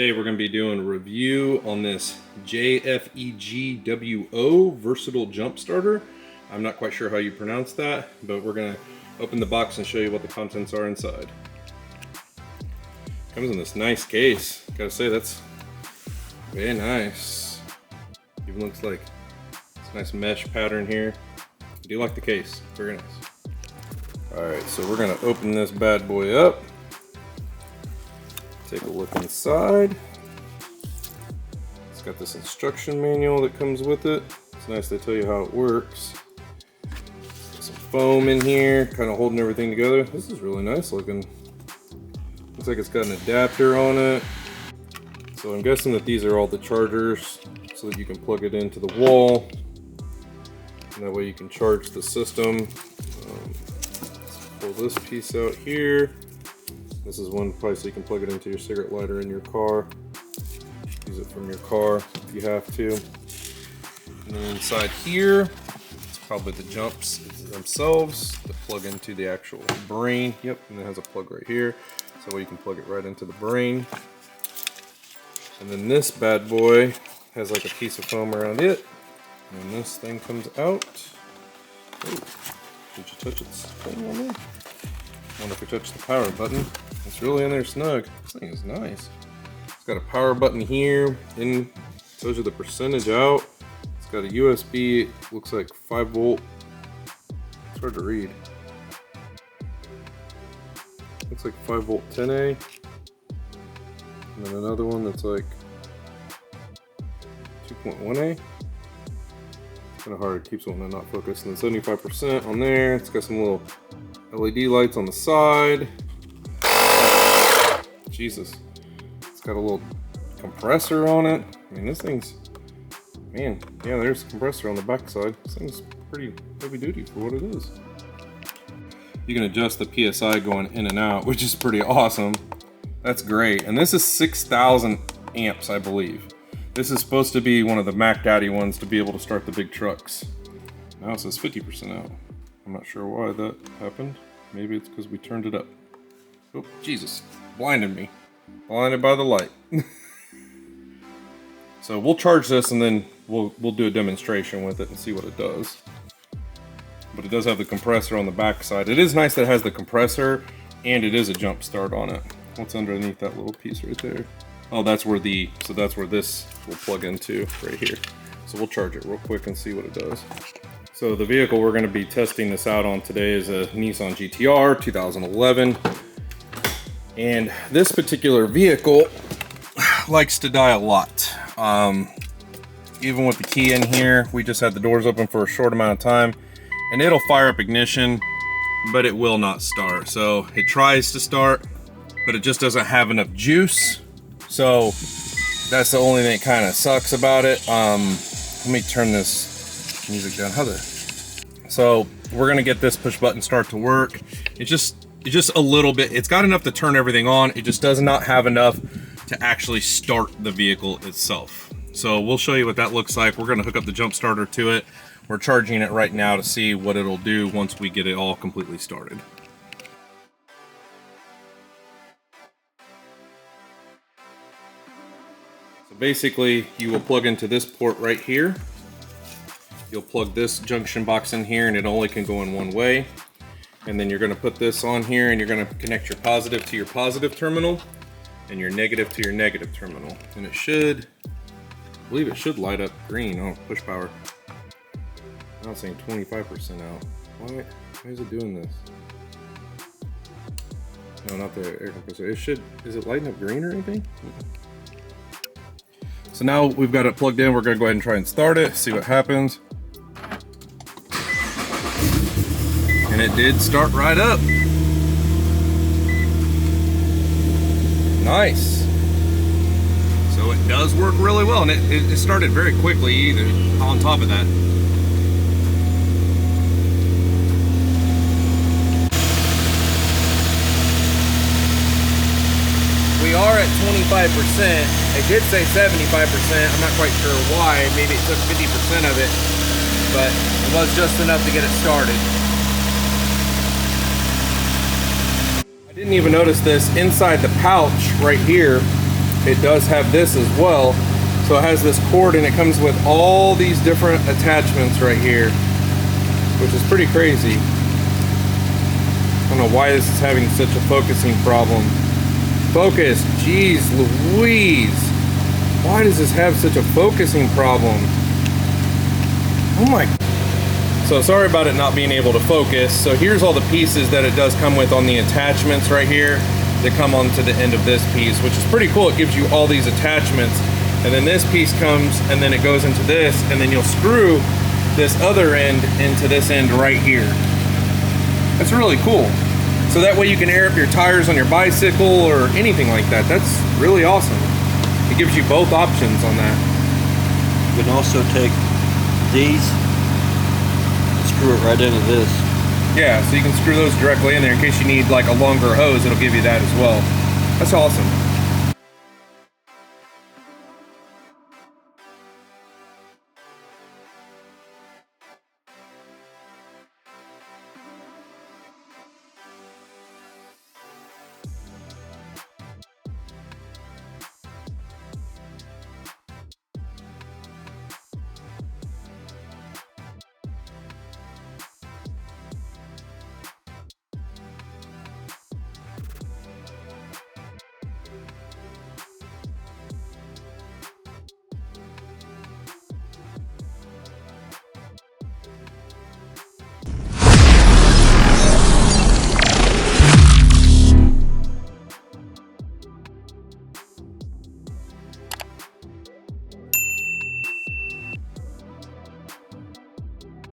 Today we're going to be doing a review on this Jfegwo versatile jump starter. I'm not quite sure how you pronounce that, but we're going to open the box and show you what the contents are inside. Comes in this nice case. Gotta say, that's very nice. Even looks like it's a nice mesh pattern here. I do like the case, very nice. Alright, so we're going to open this bad boy up. Take a look inside. It's got this instruction manual that comes with it. It's nice they tell you how it works. Got some foam in here, kind of holding everything together. This is really nice looking. Looks like it's got an adapter on it. So I'm guessing that these are all the chargers so that you can plug it into the wall. And that way you can charge the system. Let's pull this piece out here. This is one place so you can plug it into your cigarette lighter in your car. Use it from your car if you have to. And then inside here, it's probably the jumps themselves that plug into the actual brain. Yep, and it has a plug right here. So you can plug it right into the brain. And then this bad boy has like a piece of foam around it. And this thing comes out. Oh, did you touch its thing on there? I wonder if we touch the power button. It's really in there snug. This thing is nice. It's got a power button here, and tells you the percentage out. It's got a USB, looks like 5 volt. It's hard to read. Looks like 5 volt 10A. And then another one that's like 2.1A. It's kind of hard, it keeps one not focused. And then 75% on there. It's got some little LED lights on the side. Jesus. It's got a little compressor on it. I mean, this thing's, man, yeah, there's a compressor on the back side. This thing's pretty heavy duty for what it is. You can adjust the PSI going in and out, which is pretty awesome. That's great. And this is 6,000 amps, I believe. This is supposed to be one of the Mac Daddy ones to be able to start the big trucks. Now it says 50% out. I'm not sure why that happened. Maybe it's because we turned it up. Oh, Jesus. Blinded me. Blinded by the light. So we'll charge this and then we'll do a demonstration with it and see what it does. But it does have the compressor on the back side. It is nice that it has the compressor and it is a jump start on it. What's underneath that little piece right there? Oh, that's where that's where this will plug into right here. So we'll charge it real quick and see what it does. So the vehicle we're going to be testing this out on today is a Nissan GTR 2011. And this particular vehicle likes to die a lot. Even with the key in here, we just had the doors open for a short amount of time. And it'll fire up ignition, but it will not start. So it tries to start, but it just doesn't have enough juice. So that's the only thing that kind of sucks about it. Let me turn this music down. So we're gonna get this push button start to work. It's just a little bit, it's got enough to turn everything on. It just does not have enough to actually start the vehicle itself. So we'll show you what that looks like. We're gonna hook up the jump starter to it. We're charging it right now to see what it'll do once we get it all completely started. So basically, you will plug into this port right here. You'll plug this junction box in here and it only can go in one way. And then you're gonna put this on here and you're gonna connect your positive to your positive terminal and your negative to your negative terminal. And it should, I believe it should light up green. Oh, push power. Now it's saying 25% out. Why is it doing this? No, not the air compressor. It should, is it lighting up green or anything? So now we've got it plugged in. We're gonna go ahead and try and start it, see what happens. And it did start right up. Nice. So it does work really well, and it started very quickly either on top of that. We are at 25%. It did say 75%. I'm not quite sure why. Maybe it took 50% of it, but it was just enough to get it started. I didn't even notice this inside the pouch right here. it does have this as well. So it has this cord and it comes with all these different attachments right here, which is pretty crazy. I don't know why this is having such a focusing problem. Focus, jeez Louise. Why does this have such a focusing problem? Oh my. So sorry about it not being able to focus. So here's all the pieces that it does come with on the attachments right here that come onto the end of this piece, which is pretty cool. It gives you all these attachments, and then this piece comes and then it goes into this, and then you'll screw this other end into this end right here. That's really cool. So that way you can air up your tires on your bicycle or anything like that. That's really awesome. It gives you both options on that. You can also take these, screw it right into this. Yeah, so you can screw those directly in there in case you need like a longer hose. It'll give you that as well. That's awesome.